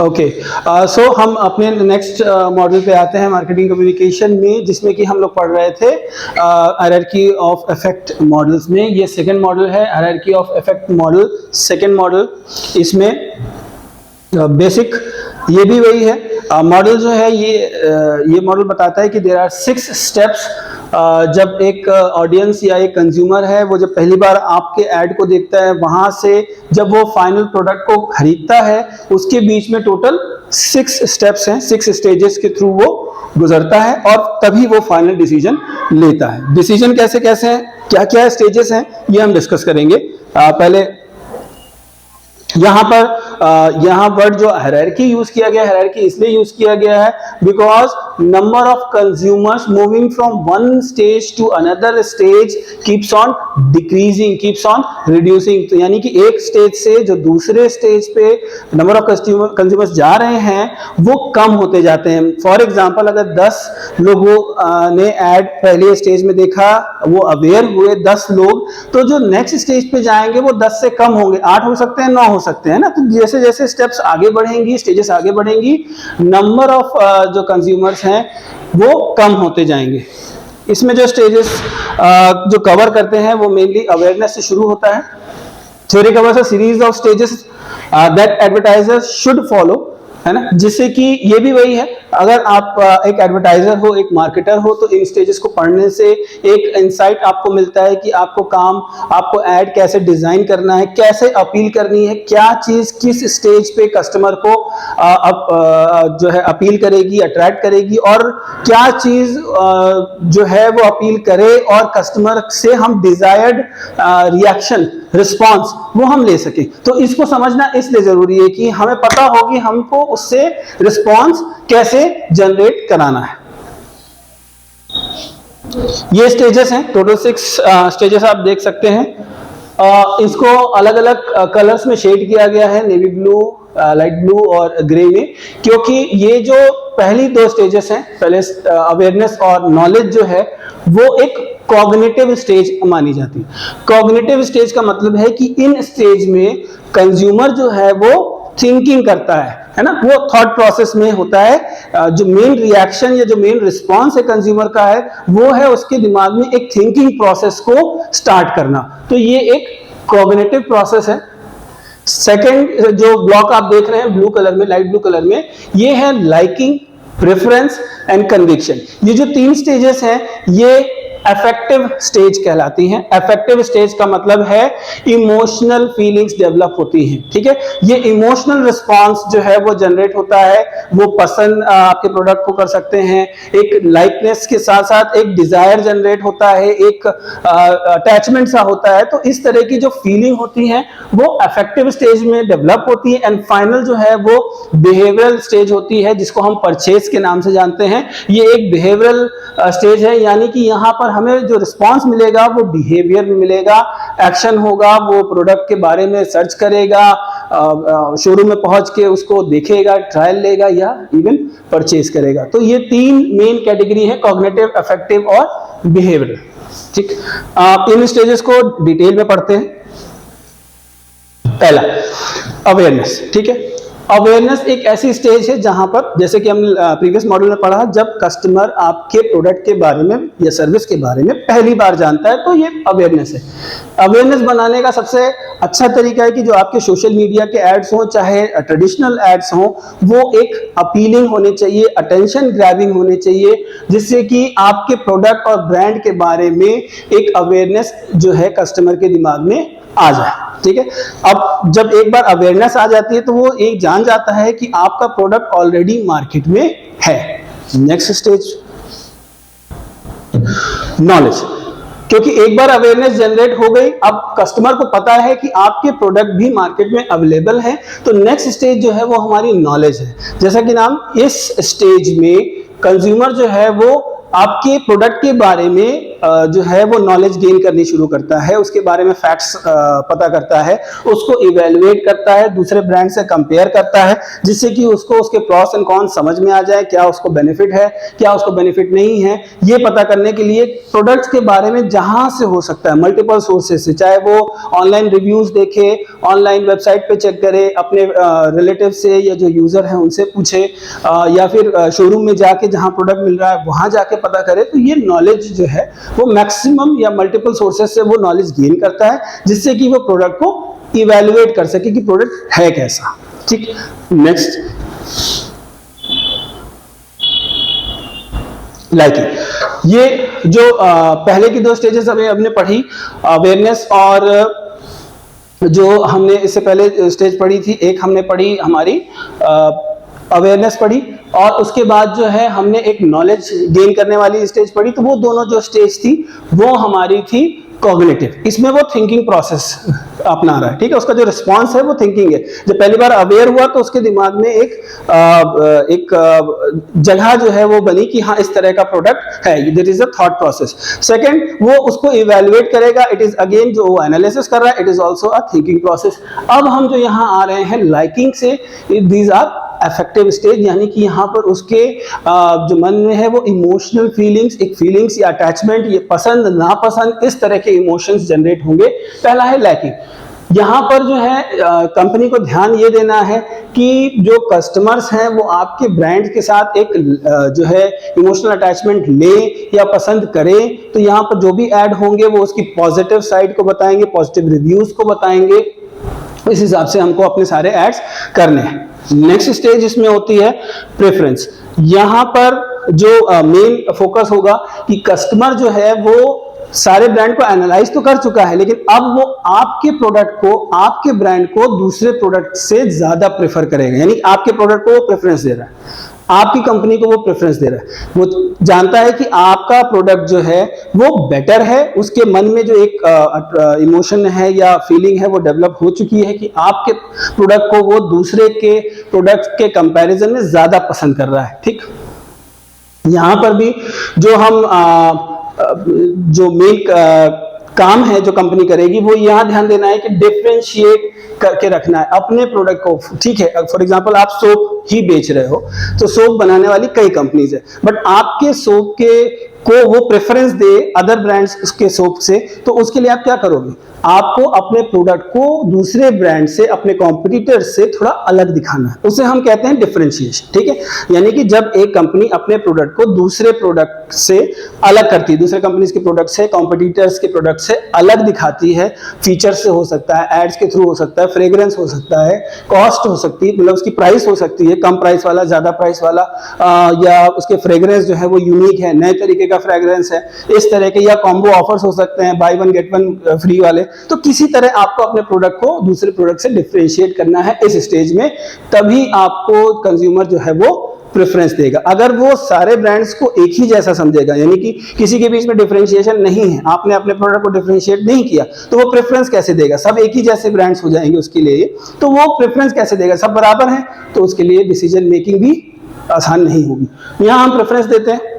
Okay, सो हम अपने next model पे आते हैं मार्केटिंग कम्युनिकेशन में, जिसमें कि हम लोग पढ़ रहे थे हायरार्की ऑफ इफेक्ट मॉडल्स में। ये सेकंड मॉडल है, hierarchy of effect model, second model. इसमें बेसिक ये भी वही है। मॉडल जो है ये मॉडल बताता है कि देयर आर 6 स्टेप्स। जब एक ऑडियंस या एक कंज्यूमर है, वो जब पहली बार आपके ऐड को देखता है, वहां से जब वो फाइनल प्रोडक्ट को खरीदता है, उसके बीच में टोटल 6 स्टेप्स हैं, 6 स्टेजेस के थ्रू वो गुजरता है और तभी वो फाइनल डिसीजन लेता है। डिसीजन कैसे कैसे हैं, क्या क्या स्टेजेस हैं, ये हम डिस्कस करेंगे। पहले यहाँ वर्ड जो हायरार्की यूज किया गया, हायरार्की इसलिए यूज किया गया है because number of consumers moving from one stage to another stage keeps on decreasing, keeps on reducing. तो यानी कि एक स्टेज से जो दूसरे स्टेज पे नंबर ऑफ कंज्यूमर्स जा रहे हैं वो कम होते जाते हैं। फॉर एग्जांपल, अगर 10 लोगों ने ऐड पहले स्टेज में देखा, वो अवेयर हुए 10 लोग, तो जो नेक्स्ट स्टेज पे जाएंगे वो 10 से कम होंगे, 8 हो सकते हैं, 9 हो सकते हैं ना। तो जैसे जैसे स्टेप्स आगे बढ़ेंगी, स्टेजेस आगे बढ़ेंगी, नंबर ऑफ जो कंज्यूमर्स हैं वो कम होते जाएंगे। इसमें जो स्टेजेस जो कवर करते हैं वो मेनली अवेयरनेस से शुरू होता है। Theory covers a series of stages that advertisers should follow, है ना। जिससे कि ये भी वही है, अगर आप एक एडवर्टाइजर हो, एक मार्केटर हो, तो इन स्टेजेस को पढ़ने से एक इंसाइट आपको मिलता है कि आपको ऐड कैसे डिजाइन करना है, कैसे अपील करनी है, क्या चीज किस स्टेज पे कस्टमर को जो है अपील करेगी, अट्रैक्ट करेगी, और क्या चीज जो है वो अपील करे और कस्टमर से हम डिजायर्ड रिएक्शन, रिस्पॉन्स वो हम ले सके। तो इसको समझना इसलिए जरूरी है कि हमें पता हो कि हमको उससे रिस्पॉन्स कैसे जनरेट कराना है। ये स्टेजेस हैं, टोटल 6 स्टेजेस आप देख सकते हैं। इसको अलग अलग कलर्स में शेड किया गया है, नेवी ब्लू, लाइट ब्लू और ग्रे में, क्योंकि ये जो पहली 2 स्टेजेस हैं, पहले अवेयरनेस और नॉलेज जो है वो एक कॉग्निटिव स्टेज मानी जाती है। कॉग्निटिव स्टेज का मतलब है कि इन स्टेज में कंज्यूमर जो है वो थिंकिंग करता है ना, वो थॉट प्रोसेस में होता है। जो मेन रिएक्शन या जो मेन रिस्पॉन्स है कंज्यूमर का है, वो है उसके दिमाग में एक थिंकिंग प्रोसेस को स्टार्ट करना। तो ये एक कॉग्निटिव प्रोसेस है। सेकेंड जो ब्लॉक आप देख रहे हैं ब्लू कलर में, लाइट ब्लू कलर में, ये है लाइकिंग, प्रेफरेंस एंड कन्विक्शन। ये जो 3 स्टेजेस हैं ये अफेक्टिव स्टेज कहलाती हैं। अफेक्टिव स्टेज का मतलब है इमोशनल फीलिंग्स डेवलप होती हैं, ठीक है। ये इमोशनल रिस्पांस जो है वो जनरेट होता है, वो पसंद आपके प्रोडक्ट को कर सकते हैं, एक लाइकनेस के साथ साथ एक डिजायर जनरेट होता है, एक अटैचमेंट सा होता है। तो इस तरह की जो फीलिंग होती है वो अफेक्टिव स्टेज में डेवलप होती है। एंड फाइनल जो है वो बिहेवियरल स्टेज होती है, जिसको हम परचेज के नाम से जानते हैं। ये एक बिहेवियरल स्टेज है, यानी कि यहाँ पर हमें जो रिस्पांस मिलेगा वो बिहेवियर में मिलेगा, एक्शन होगा, वो प्रोडक्ट के बारे में सर्च करेगा, शोरूम में पहुंच के उसको देखेगा, ट्रायल लेगा या इवन परचेज करेगा। तो ये 3 मेन कैटेगरी है, कॉग्निटिव, अफेक्टिव और बिहेवियर, ठीक। आप इन स्टेजेस को डिटेल में पढ़ते हैं। पहला अवेयरनेस, ठीक है। अवेयरनेस एक ऐसी स्टेज है जहां पर, जैसे कि हम प्रीवियस मॉड्यूल में पढ़ा, जब कस्टमर आपके प्रोडक्ट के बारे में या सर्विस के बारे में पहली बार जानता है, तो ये अवेयरनेस है। अवेयरनेस बनाने का सबसे अच्छा तरीका है कि जो आपके सोशल मीडिया के एड्स हों, चाहे ट्रेडिशनल एड्स हों, वो एक अपीलिंग होने चाहिए, अटेंशन ग्रैबिंग होने चाहिए, जिससे कि आपके प्रोडक्ट और ब्रांड के बारे में एक अवेयरनेस जो है कस्टमर के दिमाग में आ जाए, ठीक है। अब जब एक बार अवेयरनेस आ जाती है तो वो एक जान जाता है कि आपका प्रोडक्ट ऑलरेडी मार्केट में है। नेक्स्ट स्टेज नॉलेज, क्योंकि एक बार अवेयरनेस जनरेट हो गई, अब कस्टमर को पता है कि आपके प्रोडक्ट भी मार्केट में अवेलेबल है। तो नेक्स्ट स्टेज जो है वो हमारी नॉलेज है। जैसा कि नाम, इस स्टेज में कंज्यूमर जो है वो आपके प्रोडक्ट के बारे में जो है वो नॉलेज गेन करनी शुरू करता है, उसके बारे में फैक्ट्स पता करता है, उसको इवेल्युएट करता है, दूसरे ब्रांड से कंपेयर करता है, जिससे कि उसको उसके प्रॉस एंड कॉन्स समझ में आ जाए, क्या उसको बेनिफिट है, क्या उसको बेनिफिट नहीं है। ये पता करने के लिए प्रोडक्ट्स के बारे में जहां से हो सकता है मल्टीपल सोर्सेस से, चाहे वो ऑनलाइन रिव्यूज देखे, ऑनलाइन वेबसाइट पे चेक करे, अपने रिलेटिव से या जो यूजर है उनसे पूछे, या फिर शोरूम में जाके जहां प्रोडक्ट मिल रहा है वहां जाके पता करे। तो ये नॉलेज जो है वो मैक्सिमम या मल्टीपल सोर्सेस से वो नॉलेज गेन करता है, जिससे कि वो प्रोडक्ट को इवैल्यूएट कर सके कि प्रोडक्ट है कैसा। ठीक, नेक्स्ट लाइकिंग। ये जो पहले की दो स्टेजेस हमें हमने पढ़ी, अवेयरनेस और जो हमने इससे पहले स्टेज पढ़ी थी, एक हमने पढ़ी हमारी अवेयरनेस पढ़ी, और उसके बाद जो है हमने एक नॉलेज गेन करने वाली स्टेज पढ़ी। तो वो दोनों जो स्टेज थी वो हमारी थी कॉग्निटिव। इसमें वो थिंकिंग प्रोसेस अपना रहा है, ठीक है, उसका जो रिस्पॉन्स है वो थिंकिंग है। जब पहली बार अवेयर हुआ तो उसके दिमाग में एक जगह जो है वो बनी कि हाँ इस तरह का प्रोडक्ट है, there is a thought process. Second, वो उसको इवैल्यूएट करेगा, इट इज अगेन जो एनालिसिस कर रहा है, it is also a thinking process. अब हम जो यहाँ आ रहे हैं लाइकिंग से, दीज आर अफेक्टिव स्टेज, यानी कि यहाँ पर उसके जो मन में है वो इमोशनल फीलिंग्स, एक फीलिंग्स या अटैचमेंट, ये पसंद नापसंद, इस तरह के इमोशंस जनरेट होंगे। पहला है लाइकिंग। यहाँ पर जो है कंपनी को ध्यान ये देना है कि जो कस्टमर्स हैं वो आपके ब्रांड के साथ एक जो है इमोशनल अटैचमेंट ले या पसंद करें। तो यहाँ पर जो भी ऐड होंगे वो उसकी पॉजिटिव साइड को बताएंगे, पॉजिटिव रिव्यूज को बताएंगे। इस हिसाब से हमको अपने सारे एड्स करने हैं। नेक्स्ट स्टेज इसमें होती है प्रेफरेंस। यहाँ पर जो मेन फोकस होगा कि कस्टमर जो है वो सारे ब्रांड को एनालाइज तो कर चुका है, लेकिन अब वो आपके प्रोडक्ट को, आपके ब्रांड को दूसरे प्रोडक्ट से ज्यादा प्रेफर करेगा। यानी आपके प्रोडक्ट को वो प्रेफरेंस दे रहा है, आपकी कंपनी को वो प्रेफरेंस दे रहा है। वो जानता है कि आपका प्रोडक्ट जो है वो बेटर है, उसके मन में जो एक इमोशन है या फीलिंग है वो डेवलप हो चुकी है कि आपके प्रोडक्ट को वो दूसरे के प्रोडक्ट के कंपैरिजन में ज्यादा पसंद कर रहा है। ठीक, यहां पर भी जो हम जो मेन काम है जो कंपनी करेगी वो यहाँ ध्यान देना है कि डिफरेंशिएट करके रखना है अपने प्रोडक्ट को। ठीक है, फॉर एग्जांपल आप सोप ही बेच रहे हो, तो सोप बनाने वाली कई कंपनीज है, बट आपके सोप के को वो प्रेफरेंस दे अदर ब्रांड्स के सोप से, तो उसके लिए आप क्या करोगे? आपको अपने प्रोडक्ट को दूसरे ब्रांड से, अपने कॉम्पिटिटर से थोड़ा अलग दिखाना है। उसे हम कहते हैं डिफरेंशिएशन। ठीक है, यानी कि जब एक कंपनी अपने प्रोडक्ट को दूसरे प्रोडक्ट से अलग करती है, दूसरे कंपनीज के प्रोडक्ट से, कॉम्पिटिटर्स के प्रोडक्ट से अलग दिखाती है, फीचर से हो सकता है, एड्स के थ्रू हो सकता है, फ्रेग्रेंस हो सकता है, कॉस्ट हो सकती है, मतलब उसकी प्राइस हो सकती है, कम प्राइस वाला, ज्यादा प्राइस वाला, या उसके फ्रेग्रेंस जो है वो यूनिक है, नए तरीके का फ्रेग्रेंस है, इस तरह के, या कॉम्बो ऑफर्स हो सकते हैं, by one get one free वाले। तो किसी तरह आपको अपने प्रोडक्ट को दूसरे प्रोडक्ट से डिफरेंशिएट करना है इस स्टेज में, तभी आपको कंज्यूमर जो है वो प्रेफरेंस देगा। अगर वो सारे ब्रांड्स को एक ही जैसा समझेगा, यानी कि किसी के बीच में डिफरेंशिएशन नहीं है, आपने अपने प्रोडक्ट को डिफरेंशिएट नहीं किया, तो वो प्रेफरेंस कैसे देगा? सब एक ही जैसे ब्रांड्स हो जाएंगे उसके लिए, तो वो प्रेफरेंस कैसे देगा? सब बराबर हैं, तो उसके लिए डिसीजन मेकिंग भी आसान नहीं होगी। यहां हम प्रेफरेंस देते हैं।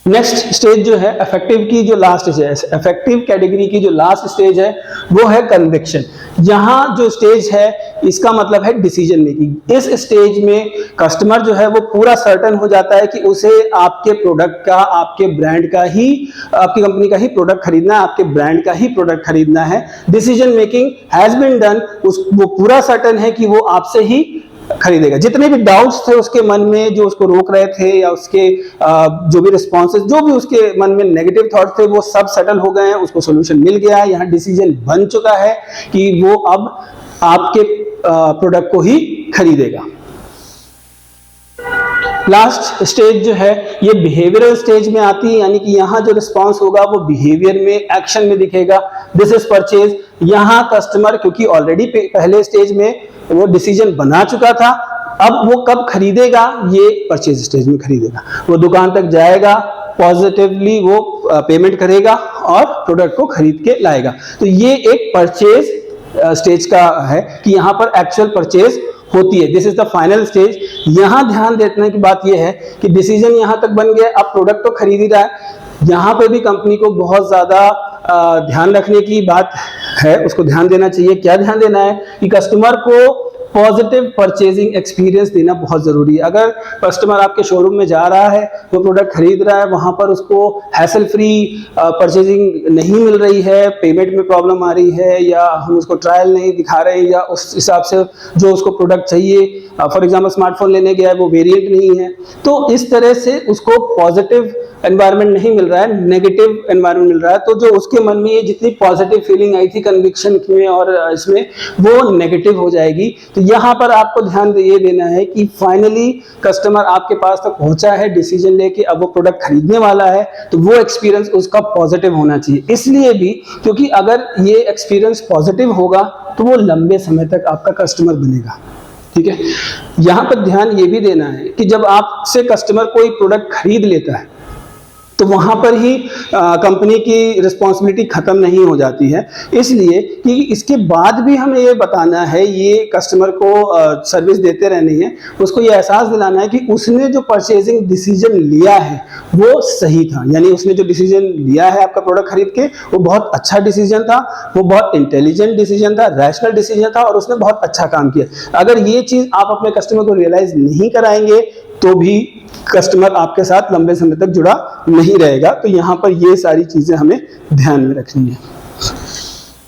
नेक्स्ट स्टेज जो है अफेक्टिव की, जो लास्ट स्टेज है, अफेक्टिव कैटेगरी की जो लास्ट स्टेज है वो है कन्विक्शन। यहां जो स्टेज है इसका मतलब है डिसीजन मेकिंग। इस स्टेज में कस्टमर जो है वो पूरा सर्टेन हो जाता है कि उसे आपके प्रोडक्ट का, आपके ब्रांड का ही, आपकी कंपनी का ही प्रोडक्ट खरीदना है, आपके ब्रांड का ही प्रोडक्ट खरीदना है। Decision making has been done, वो पूरा सर्टेन है कि वो आपसे ही खरीदेगा। जितने भी डाउट्स थे उसके मन में जो उसको रोक रहे थे, या उसके जो भी रिस्पॉन्सेज, जो भी उसके मन में नेगेटिव थॉट थे, वो सब सेटल हो गए हैं, उसको सोल्यूशन मिल गया है। यहाँ डिसीजन बन चुका है कि वो अब आपके प्रोडक्ट को ही खरीदेगा। लास्ट स्टेज जो है ये बिहेवियरल स्टेज में आती है, यानी कि यहाँ जो रिस्पॉन्स होगा वो बिहेवियर में, एक्शन में दिखेगा। This is purchase. यहाँ कस्टमर क्योंकि ऑलरेडी पहले स्टेज में वो डिसीजन बना चुका था, अब वो कब खरीदेगा? ये परचेज स्टेज में खरीदेगा। वो दुकान तक जाएगा, पॉजिटिवली वो पेमेंट करेगा और प्रोडक्ट को खरीद के लाएगा। तो ये एक परचेज स्टेज का है कि यहाँ पर एक्चुअल परचेज होती है। This is the final stage. यहाँ ध्यान देने की बात यह है कि डिसीजन यहाँ तक बन गया, अब प्रोडक्ट तो खरीद ही रहा है। यहाँ पे भी कंपनी को बहुत ज्यादा ध्यान रखने की बात है, उसको ध्यान देना चाहिए। क्या ध्यान देना है कि कस्टमर को पॉजिटिव परचेजिंग एक्सपीरियंस देना बहुत जरूरी है। अगर कस्टमर आपके शोरूम में जा रहा है, वो प्रोडक्ट खरीद रहा है, वहां पर उसको हैसल फ्री परचेजिंग नहीं मिल रही है, पेमेंट में प्रॉब्लम आ रही है, या हम उसको ट्रायल नहीं दिखा रहे हैं, या उस हिसाब से जो उसको प्रोडक्ट चाहिए, फॉर एग्जांपल स्मार्टफोन लेने गया है वो वेरिएंट नहीं है, तो इस तरह से उसको पॉजिटिव एनवायरनमेंट नहीं मिल रहा है, नेगेटिव एनवायरनमेंट मिल रहा है, तो जो उसके मन में ये जितनी पॉजिटिव फीलिंग आई थी कन्विक्शन में और इसमें, वो नेगेटिव हो जाएगी। तो यहाँ पर आपको ध्यान ये देना है कि फाइनली कस्टमर आपके पास तक पहुंचा है डिसीजन लेके, अब वो प्रोडक्ट खरीदने वाला है, तो वो एक्सपीरियंस उसका पॉजिटिव होना चाहिए। इसलिए भी क्योंकि अगर ये एक्सपीरियंस पॉजिटिव होगा तो वो लंबे समय तक आपका कस्टमर बनेगा। ठीक है, यहां पर ध्यान ये भी देना है कि जब आपसे कस्टमर कोई प्रोडक्ट खरीद लेता है तो वहां पर ही कंपनी की रिस्पॉन्सिबिलिटी खत्म नहीं हो जाती है, इसलिए कि इसके बाद भी हमें ये बताना है, ये कस्टमर को सर्विस देते रहनी है, उसको ये एहसास दिलाना है कि उसने जो परचेजिंग डिसीजन लिया है वो सही था। यानी उसने जो डिसीजन लिया है आपका प्रोडक्ट खरीद के, वो बहुत अच्छा डिसीजन था, वो बहुत इंटेलिजेंट डिसीजन था, रैशनल डिसीजन था, और उसने बहुत अच्छा काम किया। अगर ये चीज आप अपने कस्टमर को रियलाइज नहीं कराएंगे तो भी कस्टमर आपके साथ लंबे समय तक जुड़ा नहीं रहेगा। तो यहाँ पर ये सारी चीजें हमें ध्यान में रखनी है।